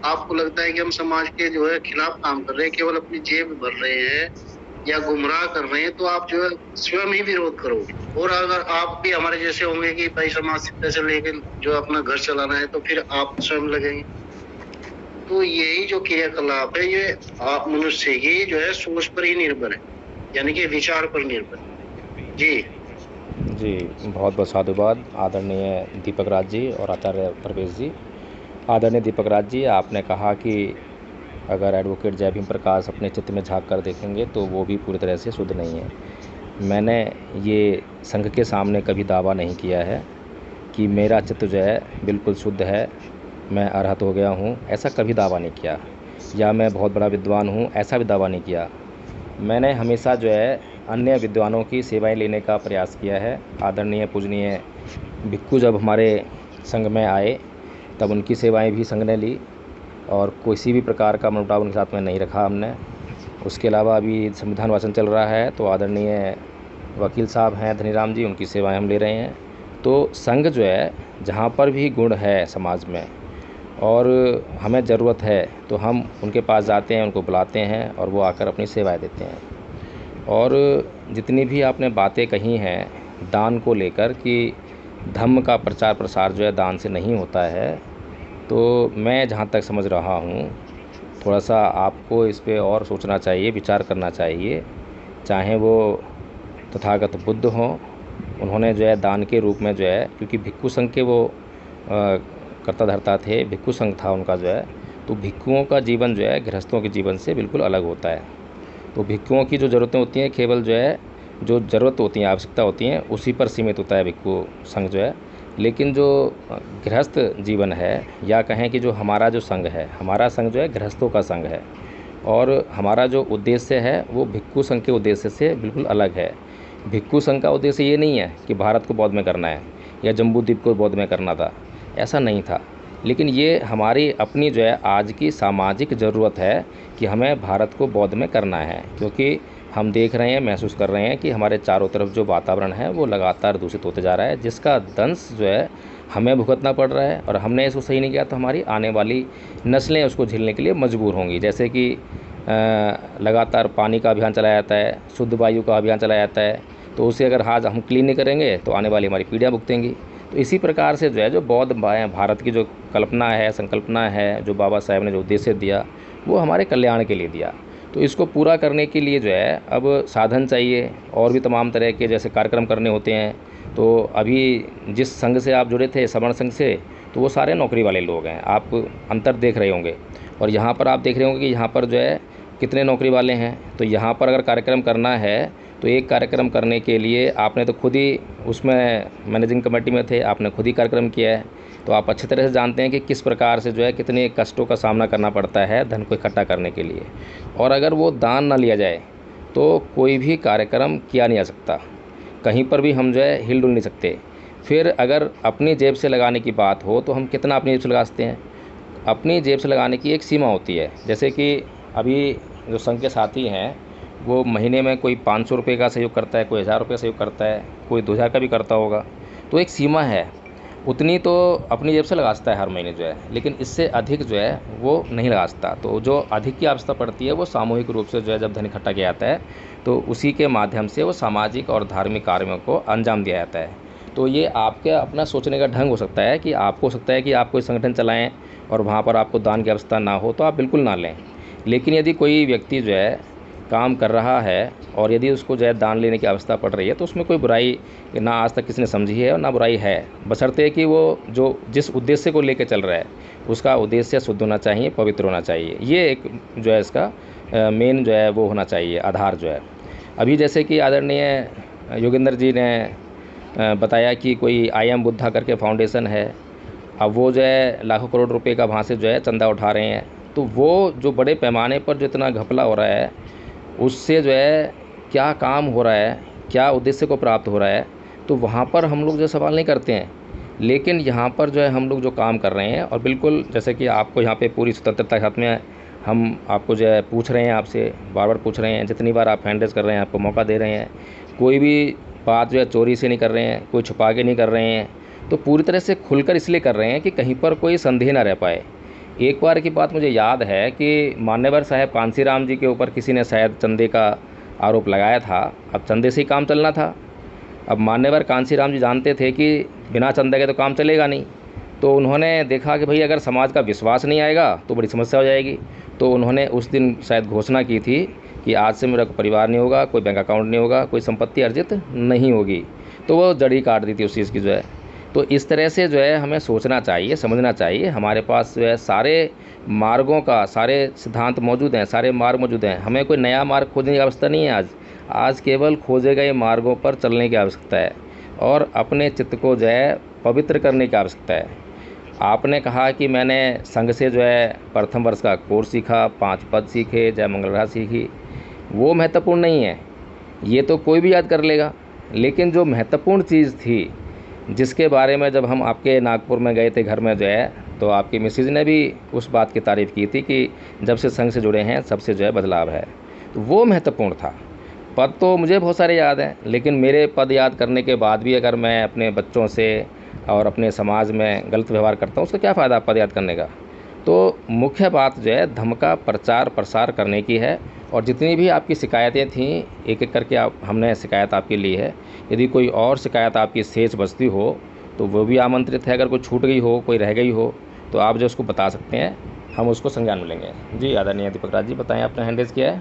आपको लगता है कि हम समाज के जो है खिलाफ काम कर रहे हैं, केवल अपनी जेब भर रहे हैं या गुमराह कर रहे हैं, तो आप जो है स्वयं ही विरोध करोगे। और अगर आप भी हमारे जैसे होंगे कि भाई समाज से पैसे लेके जो अपना घर चलाना है, तो फिर आप स्वयं लगेंगे। तो यही जो क्रियाकलाप है, ये आप मनुष्य की जो है सोच पर ही निर्भर है, यानी कि विचार पर निर्भर है। जी बहुत बहुत साधुवाद आदरणीय दीपक राज जी और आचार्य प्रवेश जी। आदरणीय दीपक राज जी, आपने कहा कि अगर एडवोकेट जय भीम प्रकाश अपने चित्त में झांक कर देखेंगे तो वो भी पूरी तरह से शुद्ध नहीं है। मैंने ये संघ के सामने कभी दावा नहीं किया है कि मेरा चित्त जो है बिल्कुल शुद्ध है, मैं अरहत हो गया हूँ, ऐसा कभी दावा नहीं किया, या मैं बहुत बड़ा विद्वान हूँ, ऐसा भी दावा नहीं किया। मैंने हमेशा जो है अन्य विद्वानों की सेवाएं लेने का प्रयास किया है। आदरणीय पूजनीय भिक्खु जब हमारे संघ में आए तब उनकी सेवाएं भी संघ ने ली और किसी भी प्रकार का मनमुटाव उनके साथ में नहीं रखा हमने। उसके अलावा अभी संविधान वाचन चल रहा है तो आदरणीय वकील साहब हैं धनीराम जी, उनकी सेवाएं हम ले रहे हैं। तो संघ जो है, जहाँ पर भी गुण है समाज में और हमें ज़रूरत है तो हम उनके पास जाते हैं, उनको बुलाते हैं और वो आकर अपनी सेवाएं देते हैं। और जितनी भी आपने बातें कही हैं दान को लेकर कि धम्म का प्रचार प्रसार जो है दान से नहीं होता है, तो मैं जहाँ तक समझ रहा हूँ थोड़ा सा आपको इस पे और सोचना चाहिए, विचार करना चाहिए। चाहे वो तथागत बुद्ध हों, उन्होंने जो है दान के रूप में जो है, क्योंकि भिक्खु संघ के वो कर्ता धर्ता थे, भिक्खु संघ था उनका जो है, तो भिक्खुओं का जीवन जो है गृहस्थों के जीवन से बिल्कुल अलग होता है। तो भिक्खुओं की जो ज़रूरतें होती हैं केवल जो है जो ज़रूरत होती हैं, आवश्यकता होती हैं, उसी पर सीमित होता है भिक्खु संघ जो है। लेकिन जो गृहस्थ जीवन है, या कहें कि जो हमारा जो संघ है, हमारा संघ जो है गृहस्थों का संघ है और हमारा जो उद्देश्य है वो भिक्खु संघ के उद्देश्य से बिल्कुल अलग है। भिक्खु संघ का उद्देश्य ये नहीं है कि भारत को बौद्ध में करना है या जम्बू द्वीप को बौद्ध में करना था, ऐसा नहीं था। लेकिन ये हमारी अपनी जो है आज की सामाजिक ज़रूरत है कि हमें भारत को बौद्ध में करना है, क्योंकि हम देख रहे हैं, महसूस कर रहे हैं कि हमारे चारों तरफ जो वातावरण है वो लगातार दूषित होते जा रहा है, जिसका दंश जो है हमें भुगतना पड़ रहा है। और हमने इसको सही नहीं किया तो हमारी आने वाली नस्लें उसको झेलने के लिए मजबूर होंगी। जैसे कि लगातार पानी का अभियान चलाया जाता है, शुद्ध वायु का अभियान चलाया जाता है, तो उसे अगर आज हम क्लीन नहीं करेंगे तो आने वाली हमारी पीढ़ियाँ भुगतेंगी। तो इसी प्रकार से जो है जो बौद्ध भारत की जो कल्पना है, संकल्पना है, जो बाबा साहेब ने जो उद्देश्य दिया वो हमारे कल्याण के लिए दिया। तो इसको पूरा करने के लिए जो है अब साधन चाहिए और भी तमाम तरह के जैसे कार्यक्रम करने होते हैं। तो अभी जिस संघ से आप जुड़े थे, सवर्ण संघ से, तो वो सारे नौकरी वाले लोग हैं, आप अंतर देख रहे होंगे। और यहाँ पर आप देख रहे होंगे कि यहाँ पर जो है कितने नौकरी वाले हैं। तो यहाँ पर अगर कार्यक्रम करना है तो एक कार्यक्रम करने के लिए आपने तो खुद ही उसमें मैनेजिंग कमेटी में थे, आपने खुद ही कार्यक्रम किया है, तो आप अच्छी तरह से जानते हैं कि किस प्रकार से जो है कितने कष्टों का सामना करना पड़ता है धन को इकट्ठा करने के लिए। और अगर वो दान ना लिया जाए तो कोई भी कार्यक्रम किया नहीं जा सकता, कहीं पर भी हम जो है हिल डुल नहीं सकते। फिर अगर अपनी जेब से लगाने की बात हो तो हम कितना अपनी जेब से लगा सकते हैं? अपनी जेब से लगाने की एक सीमा होती है। जैसे कि अभी जो संघ के साथी हैं वो महीने में कोई 500 रुपये का सहयोग करता है, कोई 1000 रुपये सहयोग करता है, कोई 2000 का भी करता होगा। तो एक सीमा है, उतनी तो अपनी जेब से लगा सकता है हर महीने जो है, लेकिन इससे अधिक जो है वो नहीं लगा सकता। तो जो अधिक की आवश्यकता पड़ती है वो सामूहिक रूप से जो है जब धन इकट्ठा किया जाता है तो उसी के माध्यम से वो सामाजिक और धार्मिक कार्यों को अंजाम दिया जाता है। तो ये आपके अपना सोचने का ढंग हो सकता है कि आपको हो सकता है कि आप कोई संगठन चलाएं और वहाँ पर आपको दान की आवश्यकता ना हो तो आप बिल्कुल ना लें। लेकिन यदि कोई व्यक्ति जो है काम कर रहा है और यदि उसको जो है दान लेने की आवश्यकता पड़ रही है तो उसमें कोई बुराई ना आज तक किसी ने समझी है और ना बुराई है, बशर्ते कि वो जो जिस उद्देश्य को लेकर चल रहा है उसका उद्देश्य शुद्ध होना चाहिए, पवित्र होना चाहिए। ये एक जो है इसका मेन जो है वो होना चाहिए, आधार जो है। अभी जैसे कि आदरणीय योगेंद्र जी ने बताया कि कोई आई एम बुद्धा करके फाउंडेशन है, अब वो जो है लाखों करोड़ रुपए का वहाँ से जो है चंदा उठा रहे हैं। तो वो जो बड़े पैमाने पर जो इतना घपला हो रहा है उससे जो है क्या काम हो रहा है, क्या उद्देश्य को प्राप्त हो रहा है, तो वहाँ पर हम लोग जो सवाल नहीं करते हैं। लेकिन यहाँ पर जो है हम लोग जो काम कर रहे हैं और बिल्कुल जैसे कि आपको यहाँ पे पूरी स्वतंत्रता के साथ में हम आपको जो है पूछ रहे हैं, आपसे बार बार पूछ रहे हैं, जितनी बार आप हैंड रेज कर रहे हैं आपको मौका दे रहे हैं, कोई भी बात जो है चोरी से नहीं कर रहे हैं, कोई छुपा के नहीं कर रहे हैं, तो पूरी तरह से खुलकर इसलिए कर रहे हैं कि कहीं पर कोई संदेह ना रह पाए। एक बार की बात मुझे याद है कि मान्यवर साहब कांसीराम जी के ऊपर किसी ने शायद चंदे का आरोप लगाया था। अब चंदे से ही काम चलना था। अब मान्यवर कांसीराम जी जानते थे कि बिना चंदे के तो काम चलेगा नहीं, तो उन्होंने देखा कि भाई अगर समाज का विश्वास नहीं आएगा तो बड़ी समस्या हो जाएगी। तो उन्होंने उस दिन शायद घोषणा की थी कि आज से मेरा परिवार नहीं होगा, कोई बैंक अकाउंट नहीं होगा, कोई संपत्ति अर्जित नहीं होगी। तो वो जड़ी काट दी थी उस चीज़ की जो है। तो इस तरह से जो है हमें सोचना चाहिए, समझना चाहिए। हमारे पास जो है सारे मार्गों का, सारे सिद्धांत मौजूद हैं, सारे मार्ग मौजूद हैं। हमें कोई नया मार्ग खोजने की आवश्यकता नहीं है। आज केवल खोजे गए मार्गों पर चलने की आवश्यकता है और अपने चित्त को जो है पवित्र करने की आवश्यकता है। आपने कहा कि मैंने संघ से जो है प्रथम वर्ष का कोर्स सीखा, 5 पद सीखे, जय मंगल रहा सीखी, वो महत्वपूर्ण नहीं है। ये तो कोई भी याद कर लेगा, लेकिन जो महत्वपूर्ण चीज़ थी जिसके बारे में जब हम आपके नागपुर में गए थे घर में जो है, तो आपकी मिसेज ने भी उस बात की तारीफ़ की थी कि जब से संघ से जुड़े हैं सबसे जो है बदलाव है, तो वो महत्वपूर्ण था। पद तो मुझे बहुत सारे याद हैं, लेकिन मेरे पद याद करने के बाद भी अगर मैं अपने बच्चों से और अपने समाज में गलत व्यवहार करता हूँ, उसका क्या फ़ायदा पद याद करने का। तो मुख्य बात जो है धम्म का प्रचार प्रसार करने की है, और जितनी भी आपकी शिकायतें थीं एक एक करके हमने शिकायत आपकी ली है। यदि कोई और शिकायत आपकी शेष बचती हो तो वो भी आमंत्रित है। अगर कोई छूट गई हो, कोई रह गई हो, तो आप जो उसको बता सकते हैं, हम उसको संज्ञान में लेंगे। जी आदरणीय दीपक राज जी, बताएं आपने हैंड रेज किया है।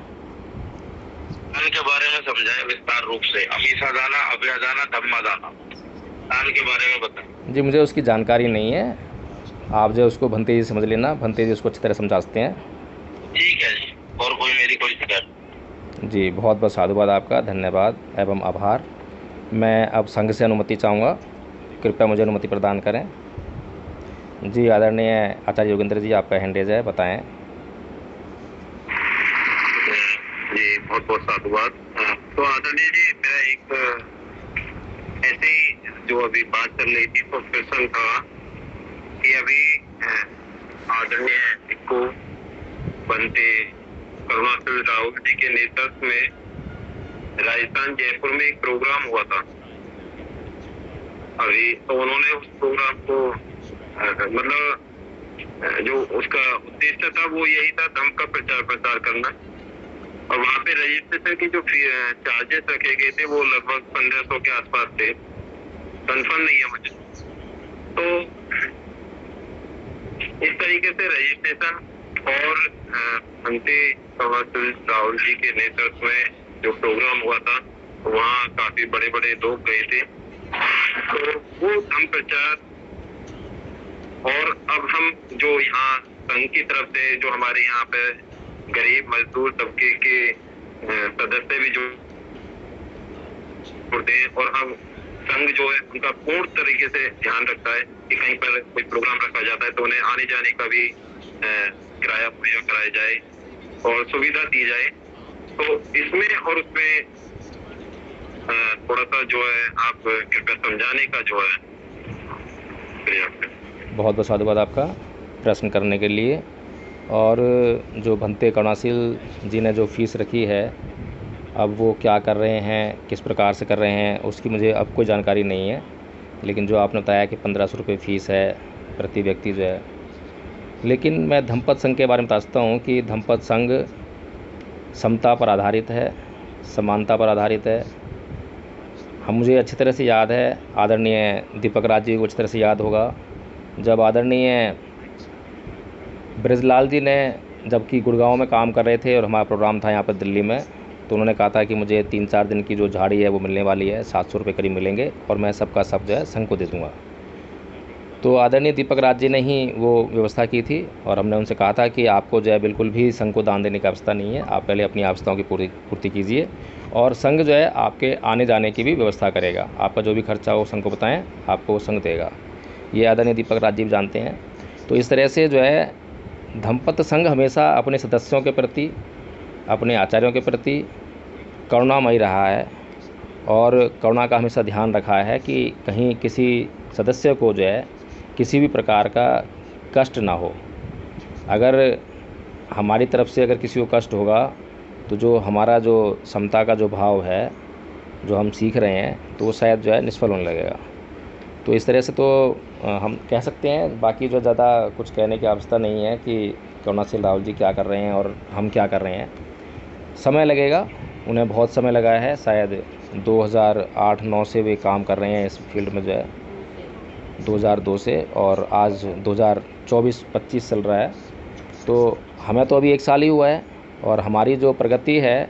दान के बारे में समझाएं विस्तार रूप से, अमीसा दाना, अभय दाना, धम्मा दाना, दान के बारे में बताएं। जी मुझे उसकी जानकारी नहीं है, आप जो उसको भंते जी समझ लेना, भंते जी उसको अच्छी तरह समझा सकते हैं। ठीक है जी, और कोई मेरी कोई शिकायत। जी बहुत बहुत साधुवाद आपका, धन्यवाद एवं आभार। मैं अब संघ से अनुमति चाहूँगा, कृपया मुझे अनुमति प्रदान करें। जी आदरणीय आचार्य योगेंद्र जी, आपका हैंड रेज है, बताएं। जी बहुत बहुत साधुवाद। तो आदरणीय जी, मेरा एक ऐसे ही जो अभी बात चल रही थी तो प्रश्न था कि अभी आदरणीय इक्को बनते करुणासिल राहुल जी के नेतृत्व में राजस्थान जयपुर में एक प्रोग्राम हुआ था अभी, तो उन्होंने उस प्रोग्राम को मतलब जो उसका उद्देश्य था वो यही था धम्म का प्रचार प्रसार करना, और वहाँ पे रजिस्ट्रेशन की जो चार्जेस रखे गए थे वो लगभग 1500 के आसपास थे, कंफर्म नहीं है मुझे। तो इस तरीके से रजिस्ट्रेशन और अंते राहुल जी के नेतृत्व में जो प्रोग्राम हुआ था वहाँ काफी बड़े बड़े लोग गए थे, तो वो धम्म प्रचार। और अब हम जो यहाँ संघ की तरफ से जो हमारे यहाँ पे गरीब मजदूर तबके के सदस्य भी जुड़ते हैं, और हम संघ जो है उनका पूर्ण तरीके से ध्यान रखता है कि कहीं पर कोई प्रोग्राम रखा जाता है तो उन्हें आने जाने का भी किराया मुहैया कराया जाए और सुविधा दी जाए। तो इसमें और उसमें थोड़ा सा जो है आप कृपया समझाने का जो है प्रयास। बहुत बहुत साधुवाद आपका प्रश्न करने के लिए। और जो भंते करुणाशील जी ने जो फ़ीस रखी है, अब वो क्या कर रहे हैं, किस प्रकार से कर रहे हैं, उसकी मुझे अब कोई जानकारी नहीं है। लेकिन जो आपने बताया कि 1500 रुपये फ़ीस है प्रति व्यक्ति जो है, लेकिन मैं धम्मपद संघ के बारे में बता सकता हूँ कि धम्मपद संघ समता पर आधारित है, समानता पर आधारित है। हम मुझे अच्छी तरह से याद है, आदरणीय दीपक राज जी को अच्छी तरह से याद होगा, जब आदरणीय ब्रजलाल जी ने जबकि गुड़गांव में काम कर रहे थे और हमारा प्रोग्राम था यहाँ पर दिल्ली में, तो उन्होंने कहा था कि मुझे 3-4 दिन की जो झाड़ी है वो मिलने वाली है, 700 रुपये करीब मिलेंगे और मैं सबका सब जो है संघ को दे दूँगा। तो आदरणीय दीपक राज जी ने ही वो व्यवस्था की थी, और हमने उनसे कहा था कि आपको जो है बिल्कुल भी संघ को दान देने की आवश्यकता नहीं है, आप पहले अपनी आवश्यकताओं की पूर्ति कीजिए, और संघ जो है आपके आने जाने की भी व्यवस्था करेगा। आपका जो भी खर्चा हो संघ को बताएं, आपको वो संघ देगा। ये आदरणीय दीपक राज जी भी जानते हैं। तो इस तरह से जो है धम्मपद संघ हमेशा अपने सदस्यों के प्रति, अपने आचार्यों के प्रति करुणामयी रहा है, और करुणा का हमेशा ध्यान रखा है कि कहीं किसी सदस्य को जो है किसी भी प्रकार का कष्ट ना हो। अगर हमारी तरफ से अगर किसी को कष्ट होगा तो जो हमारा जो समता का जो भाव है जो हम सीख रहे हैं, तो वो शायद जो है निष्फल होने लगेगा। तो इस तरह से तो हम कह सकते हैं, बाकी जो ज़्यादा कुछ कहने की आवश्यकता नहीं है कि करुणाशील राहुल जी क्या कर रहे हैं और हम क्या कर रहे हैं। समय लगेगा, उन्हें बहुत समय लगा है, शायद 2008-9 से वे काम कर रहे हैं इस फील्ड में जो है, 2002 से, और आज 2024-25 चल रहा है। तो हमें तो अभी 1 साल ही हुआ है, और हमारी जो प्रगति है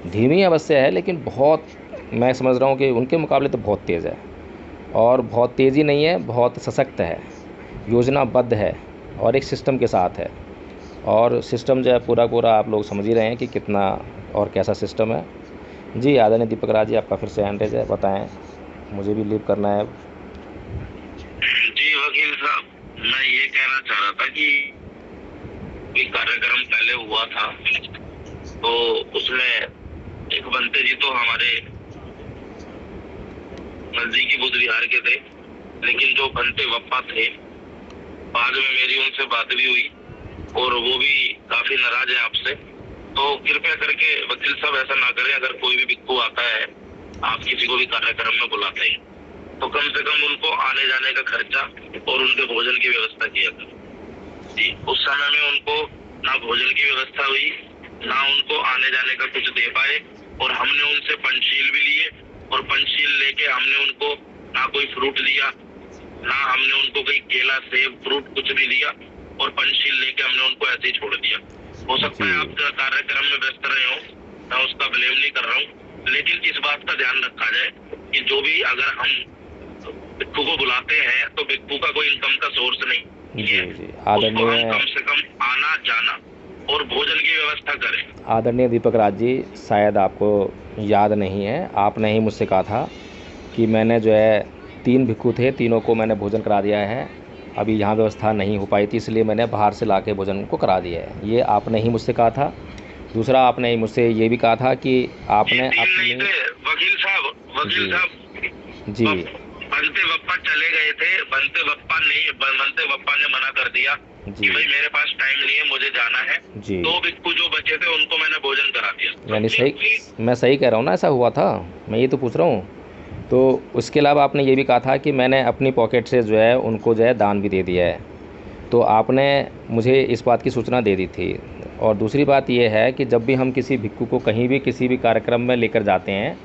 धीमी अवश्य है, लेकिन बहुत, मैं समझ रहा हूँ कि उनके मुकाबले तो बहुत तेज़ है, और बहुत तेज़ी नहीं है, बहुत सशक्त है, योजनाबद्ध है और एक सिस्टम के साथ है। और सिस्टम जो है पूरा आप लोग समझ ही रहे हैं कि कितना और कैसा सिस्टम है। जी आदरणीय दीपक राज जी, आपका फिर से हैंड रेज है, बताएं, मुझे भी लीव करना है। जी वकील साहब, मैं ये कहना चाह रहा था कि कार्यक्रम पहले हुआ था तो उसमें एक बनते जी तो हमारे नजदीकी बुद्ध विहार के थे, लेकिन जो बनते बप्पा थे बाद में मेरी उनसे बात भी हुई और वो भी काफी नाराज है आपसे। तो कृपया करके वकील साहब ऐसा ना करें, अगर कोई भी भिक्खु आता है, आप किसी को भी कार्यक्रम में बुलाते हैं, तो कम से कम उनको आने जाने का खर्चा और उनके भोजन की व्यवस्था किया करें जी। उस समय में उनको ना भोजन की व्यवस्था हुई, ना उनको आने जाने का कुछ दे पाए, और हमने उनसे पंचशील भी लिए, और पंचशील लेके हमने उनको ना कोई फ्रूट दिया, ना हमने उनको कोई केला सेब फ्रूट कुछ भी दिया, और पंचशील लेके हमने उनको ऐसे ही छोड़ दिया। हो सकता है आप कार्यक्रम में व्यस्त रहे हो, मैं उसका ब्लेम नहीं कर रहा हूँ, लेकिन इस बात का ध्यान रखा जाए कि जो भी अगर हम भिक्खु को बुलाते हैं तो भिक्खु का कोई इनकम का सोर्स नहीं है, उसको हम कम से कम आना जाना और भोजन की व्यवस्था करें। आदरणीय दीपक राज जी, शायद आपको याद नहीं है, आपने ही मुझसे कहा था कि मैंने जो है 3 भिक्खु थे, तीनों को मैंने भोजन करा दिया है। अभी यहाँ व्यवस्था नहीं हो पाई थी, इसलिए मैंने बाहर से लाके भोजन को करा दिया है। ये आपने ही मुझसे कहा था। दूसरा, आपने मुझसे ये भी कहा था कि आपने अपनी वकील साहब जी बनते बप्पा चले गए थे, बनते बप्पा ने मना कर दिया कि भाई मेरे पास टाइम नहीं है, मुझे जाना है जी। 2 भिक्खु जो बचे थे उनको मैंने भोजन करा दिया। यानी सही, मैं सही कह रहा हूँ ना, ऐसा हुआ था, मैं ये तो पूछ रहा हूँ। तो उसके अलावा आपने ये भी कहा था कि मैंने अपनी पॉकेट से जो है उनको जो है दान भी दे दिया है, तो आपने मुझे इस बात की सूचना दे दी थी। और दूसरी बात ये है कि जब भी हम किसी भिक्खु को कहीं भी किसी भी कार्यक्रम में लेकर जाते हैं,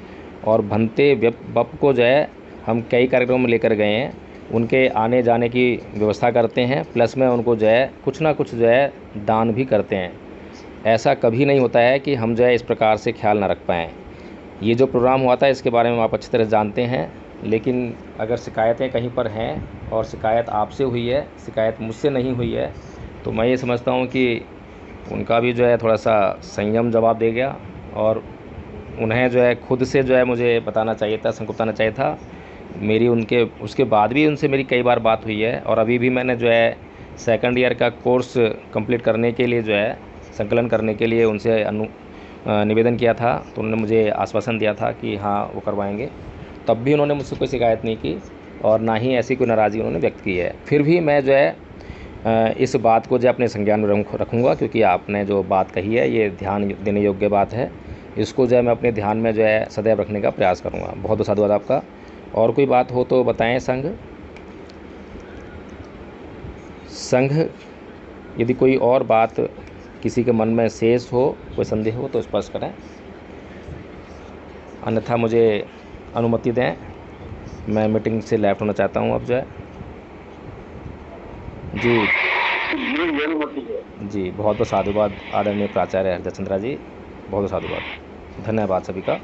और भंते बप को जो है हम कई कार्यक्रम में लेकर गए हैं, उनके आने जाने की व्यवस्था करते हैं, प्लस में उनको जो है कुछ ना कुछ जो है दान भी करते हैं। ऐसा कभी नहीं होता है कि हम जो है इस प्रकार से ख्याल ना रख पाएँ। ये जो प्रोग्राम हुआ था इसके बारे में आप अच्छी तरह जानते हैं, लेकिन अगर शिकायतें कहीं पर हैं और शिकायत आपसे हुई है, शिकायत मुझसे नहीं हुई है, तो मैं ये समझता हूँ कि उनका भी जो है थोड़ा सा संयम जवाब दे गया, और उन्हें जो है खुद से जो है मुझे बताना चाहिए था, संकुप्ताना चाहिए था। मेरी उनके उसके बाद भी उनसे मेरी कई बार बात हुई है, और अभी भी मैंने जो है 2nd ईयर का कोर्स कंप्लीट करने के लिए जो है संकलन करने के लिए उनसे निवेदन किया था, तो उन्होंने मुझे आश्वासन दिया था कि हाँ वो करवाएंगे। तब भी उन्होंने मुझसे कोई शिकायत नहीं की, और ना ही ऐसी कोई नाराज़गी उन्होंने व्यक्त की है। फिर भी मैं जो है इस बात को जो अपने संज्ञान में रखूँगा, क्योंकि आपने जो बात कही है ये ध्यान देने योग्य बात है। इसको जो है मैं अपने ध्यान में जो है सदैव रखने का प्रयास करूँगा। बहुत बहुत साधुवाद आपका। और कोई बात हो तो बताएं संघ, यदि कोई और बात किसी के मन में शेष हो, कोई संदेह हो तो स्पष्ट करें, अन्यथा मुझे अनुमति दें, मैं मीटिंग से लेफ्ट होना चाहता हूं अब जो है जी। जी बहुत बहुत साधुवाद आदरणीय प्राचार्य हरदत्त चंद्रा जी, बहुत बहुत साधुवाद, धन्यवाद सभी का।